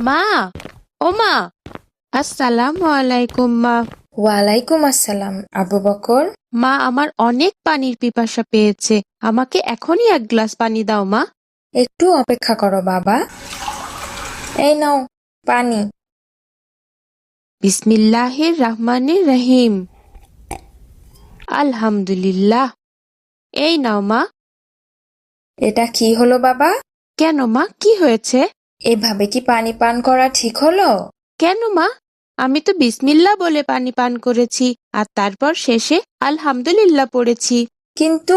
মা, ও মা, আসসালামু আলাইকুম মা। ওয়ালাইকুম আসসালাম আবু বকর। মা, আমার অনেক পানির পিপাসা পেয়েছে, আমাকে এখনই এক গ্লাস পানি দাও মা। একটু অপেক্ষা করো বাবা। এই নাও পানি। বিসমিল্লাহির রহমানির রহিম। আলহামদুলিল্লাহ। এই নাও মা। এটা কি হলো বাবা? কেন মা, কি হয়েছে? এভাবে কি পানি পান করা ঠিক হলো? কেন মা, আমি তো বিসমিল্লাহ বলে পানি পান করেছি, আর তারপর শেষে আলহামদুলিল্লাহ পড়েছি। কিন্তু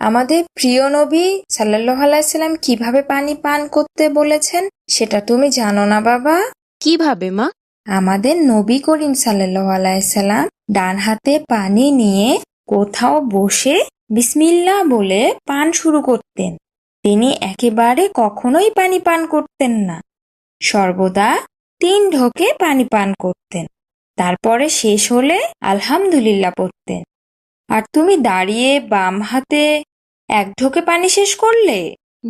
আমাদের প্রিয় নবী সাল্লাল্লাহু আলাইহি সাল্লাম কিভাবে পানি পান করতে বলেছেন সেটা তুমি জানো না বাবা? কিভাবে মা? আমাদের নবী করিম সাল্লাল্লাহু আলাইহি সাল্লাম ডান হাতে পানি নিয়ে কোথাও বসে বিসমিল্লাহ বলে পান শুরু করতেন। তিনি একেবারে কখনোই পানি পান করতেন না, সর্বদা 3 ঢোকে পানি পান করতেন। তারপরে শেষ হলে আলহামদুলিল্লাহ পড়তেন। আর তুমি দাঁড়িয়ে বাম হাতে 1 ঢোকে পানি শেষ করলে।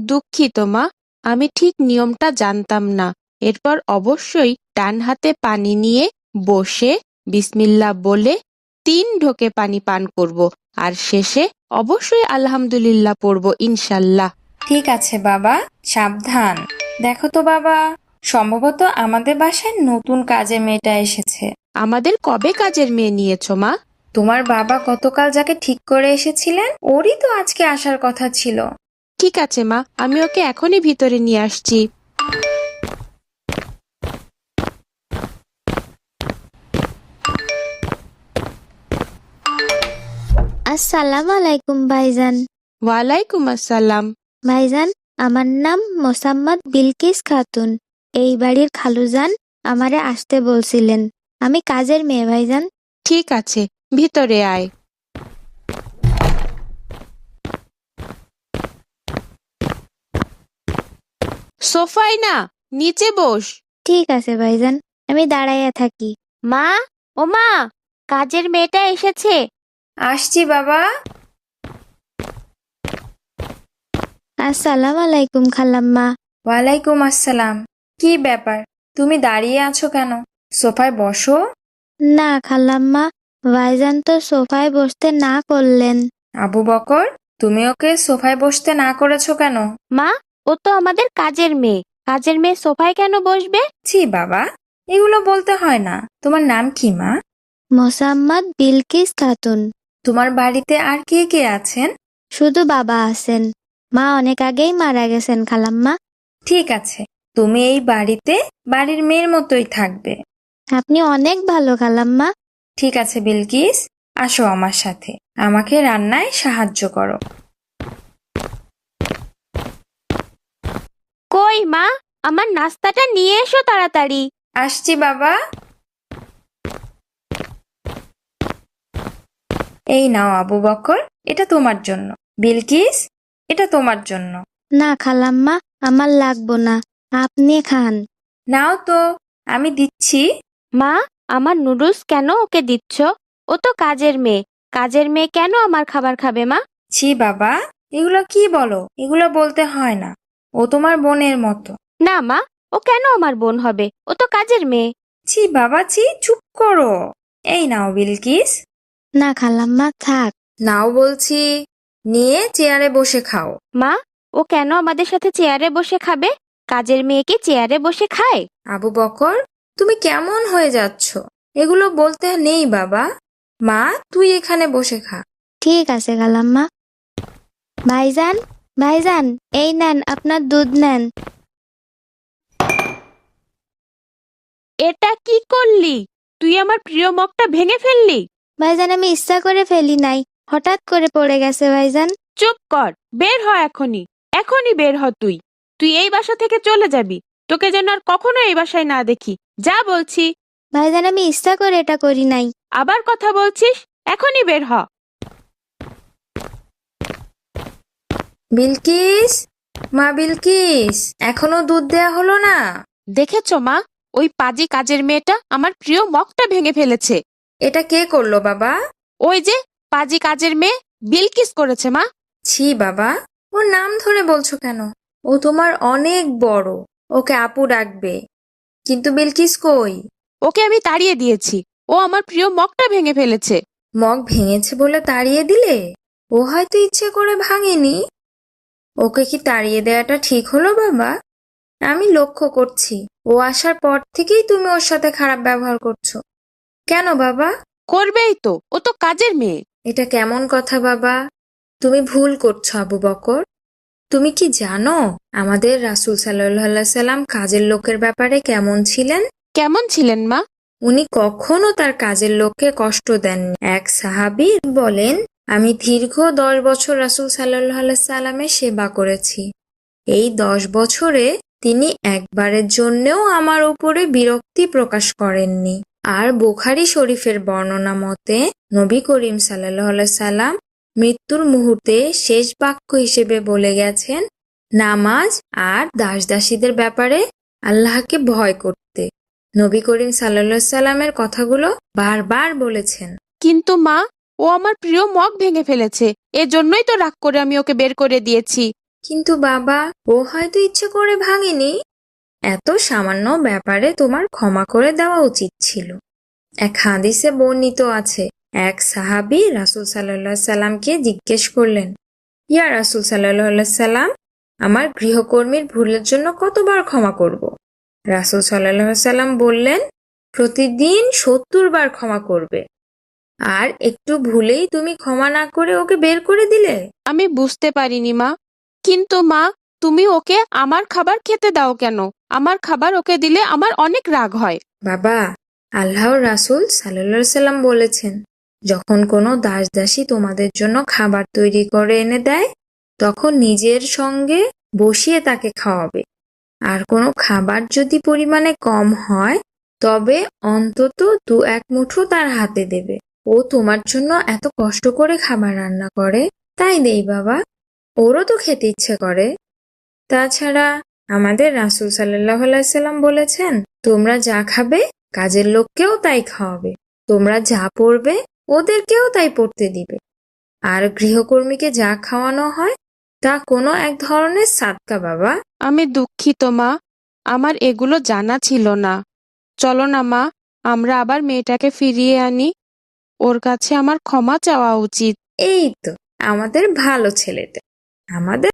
দুঃখিত মা, আমি ঠিক নিয়মটা জানতাম না। এরপর অবশ্যই ডান হাতে পানি নিয়ে বসে বিসমিল্লাহ বলে 3 ঢোকে পানি পান করব, আর শেষে অবশ্যই আলহামদুলিল্লাহ পড়ব ইনশাল্লাহ। ঠিক আছে বাবা, সাবধান। দেখো তো বাবা, সম্ভবত আমাদের বাসায় নতুন কাজের মেয়েটা এসেছে। আমাদের কবে কাজের মেয়ে নিয়েছো মা? তোমার বাবা গতকাল যাকে ঠিক করে এসেছিলেন ওরই তো আজকে আসার কথা ছিল। ঠিক আছে মা, আমি ওকে এখনই ভিতরে নিয়ে আসছি। আসসালামু আলাইকুম ভাইজান। ওয়ালাইকুম আসসালাম। ভাইজান, আমার নাম মোসাম্মদ বিলকিস খাতুন। এই বাড়ির খালুজান আমারে আসতে বলছিলেন। আমি কাজের মেয়ে ভাইজান। ঠিক আছে, ভিতরে আয়। সোফায় না, নিচে বস। ঠিক আছে ভাইজান, আমি দাঁড়াইয়া থাকি। মা, ও মা, কাজের মেয়েটা এসেছে। আসছি বাবা। আসসালামু আলাইকুম খালাম্মা। ওয়ালাইকুম আসসালাম। কি ব্যাপার, তুমি দাঁড়িয়ে আছো কেন? সোফায় বসো। না খালাম্মা, ভাইজান তো সোফায় বসতে না করলেন। আবু বকর, তুমি ওকে সোফায় বসতে না করেছো কেন? মা, ও তো আমাদের কাজের মেয়ে। কাজের মেয়ে সোফায় কেন বসবে? ছি বাবা, এগুলো বলতে হয় না। তোমার নাম কি মা? মোসাম্মদ বিলকিস খাতুন। তোমার বাড়িতে আর কে কে আছেন? শুধু বাবা আছেন, মা অনেক আগেই মারা গেছেন খালাম্মা। ঠিক আছে, তুমি এই বাড়িতে বাড়ির মেয়ের মতোই থাকবে। আপনি অনেক ভালো খালাম্মা। ঠিক আছে বিলকিস, আসো আমার সাথে, আমাকে রান্নায় সাহায্য করো। কই মা, আমার নাস্তাটা নিয়ে এসো তাড়াতাড়ি। আসছি বাবা। এই নাও আবু বকর, এটা তোমার জন্য। বিলকিস, এটা তোমার জন্য। না খালাম্মা, আমার লাগবো না, আপনি খান। নাও তো, আমি দিচ্ছি। মা, আমার নুডলস কেন ওকে দিচ্ছ? ও তো কাজের মেয়ে। কাজের মেয়ে কেন আমার খাবার খাবে মা? ছি বাবা, এগুলো কি বলো? এগুলো বলতে হয় না। ও তোমার বোনের মতো। না মা, ও কেন আমার বোন হবে? ও তো কাজের মেয়ে। ছি বাবা ছি, চুপ করো। এই নাও বিলকিস। না খালাম্মা, থাক। নাও বলছি, নিয়ে চেয়ারে বসে খাও। মা, ও কেন আমাদের সাথে চেয়ারে বসে খাবে? কাজের মেয়ে কি চেয়ারে বসে খায়? আবু বকর, তুমি কেমন হয়ে যাচ্ছ? এগুলো বলতে নেই বাবা। মা, তুই এখানে বসে খা। ঠিক আছে খালাম্মা। ভাইজান, ভাইজান, এই নেন আপনার দুধ নেন। এটা কি করলি? তুই আমার প্রিয় মগটা ভেঙে ফেললি। ভাইজান, আমি ইচ্ছা করে ফেলি নাই, হঠাৎ করে পড়ে গেছে ভাইজান। চুপ কর, বের হ এখনই। এখনই বের হ তুই। তুই এই বাসা থেকে চলে যাবি। তোকে যেন আর কখনো এই বাসায় না দেখি, যা বলছি। ভাইজান, আমি ইচ্ছা করে এটা করি নাই। আবার কথা বলছিস? এখনই বের হ। বিলকিস, মা বিলকিস, এখনো দুধ দেয়া হলো না? দেখেছো মা, ওই পাজি কাজের মেয়েটা আমার প্রিয় মগটা ভেঙে ফেলেছে। এটা কে করলো বাবা? ওই যে পাজি কাজের মেয়ে বিলকিস করেছে মা। ছি বাবা, ওর নাম ধরে বলছো কেন? ও তোমার অনেক বড়, ওকে আপু ডাকবে। কিন্তু বিলকিস কই? ওকে আমি তাড়িয়ে দিয়েছি। ও আমার প্রিয় মগটা ভেঙে ফেলেছে। মগ ভেঙেছে বলে তাড়িয়ে দিলে? ও হয়তো ইচ্ছে করে ভাঙেনি। ওকে কি তাড়িয়ে দেওয়াটা ঠিক হলো বাবা? আমি লক্ষ্য করছি ও আসার পর থেকেই তুমি ওর সাথে খারাপ ব্যবহার করছো। কেন বাবা? করবেই তো, ও তো কাজের মেয়ে। এটা কেমন কথা বাবা? তুমি ভুল করছো আবু বকর। তুমি কি জানো আমাদের রাসূল সাল্লাল্লাহু আলাইহি সাল্লাম কাজের লোকের ব্যাপারে কেমন ছিলেন? কেমন ছিলেন মা? উনি কখনো তার কাজের লোককে কষ্ট দেননি। এক সাহাবী বলেন, আমি দীর্ঘ 10 বছর রাসূল সাল্লাল্লাহু আলাইহি সাল্লামের সেবা করেছি। এই 10 বছরে তিনি একবারের জন্যেও আমার উপরে বিরক্তি প্রকাশ করেননি। আর বুখারী শরীফের বর্ণনা মতে নবী করিম সাল্লাল্লাহু আলাইহি সাল্লাম মৃত্যুর মুহূর্তে শেষ বাক্য হিসেবে বলে গেছেন, নামাজ আর দাসদাসীদের ব্যাপারে আল্লাহকে ভয় করতে। নবী করিম সাল্লাল্লাহু আলাইহি সাল্লামের কথাগুলো বারবার বলেছেন। কিন্তু মা, ও আমার প্রিয় মগ ভেঙে ফেলেছে। এজন্যই তো রাগ করে আমি ওকে বের করে দিয়েছি। কিন্তু বাবা, ও হয়তো ইচ্ছে করে ভাঙেনি। এত সামান্য ব্যাপারে তোমার ক্ষমা করে দেওয়া উচিত ছিল। এক হাদিসে বর্ণিত আছে, এক সাহাবী রাসূল সাল্লাল্লাহু আলাইহি সাল্লামকে জিজ্ঞেস করলেন, ইয়া রাসূল সাল্লাল্লাহু আলাইহি সাল্লাম, আমার গৃহকর্মীর ভুলের জন্য কতবার ক্ষমা করব? রাসূল সাল্লাল্লাহু আলাইহি সাল্লাম বললেন, প্রতিদিন 70 বার ক্ষমা করবে। আর একটু ভুলেই তুমি ক্ষমা না করে ওকে বের করে দিলে? আমি বুঝতে পারিনি মা। কিন্তু মা, তুমি ওকে আমার খাবার খেতে দাও কেন? আমার খাবার ওকে দিলে আমার অনেক রাগ হয়। বাবা, আল্লাহর রাসূল সাল্লাল্লাহু আলাইহি সাল্লাম বলেছেন, যখন কোনো দাসদাসী তোমাদের জন্য খাবার তৈরি করে এনে দেয়, তখন নিজের সঙ্গে বসিয়ে তাকে খাওয়াবে। আর কোনো খাবার যদি পরিমাণে কম হয়, তবে অন্তত 2-1 মুঠো তার হাতে দেবে। ও তোমার জন্য এত কষ্ট করে খাবার রান্না করে, তাই দেই বাবা। ওরও তো খেতে ইচ্ছে করে। তাছাড়া আমাদের রাসূল সাল্লাল্লাহু আলাইহি সাল্লাম বলেছেন, তোমরা যা খাবে কাজের লোককেও তাই খাওয়াবে। তোমরা যা পরবে ওদেরকেও তাই পরতে দিবে। আর গৃহকর্মীকে যা খাওয়ানো হয় তা কোনো এক ধরনের সাদকা বাবা। আমি দুঃখিত মা, আমার এগুলো জানা ছিল না। চলো না মা, আমরা আবার মেয়েটাকে ফিরিয়ে আনি। ওর কাছে আমার ক্ষমা চাওয়া উচিত। এই তো আমাদের ভালো ছেলেটা। আমাদের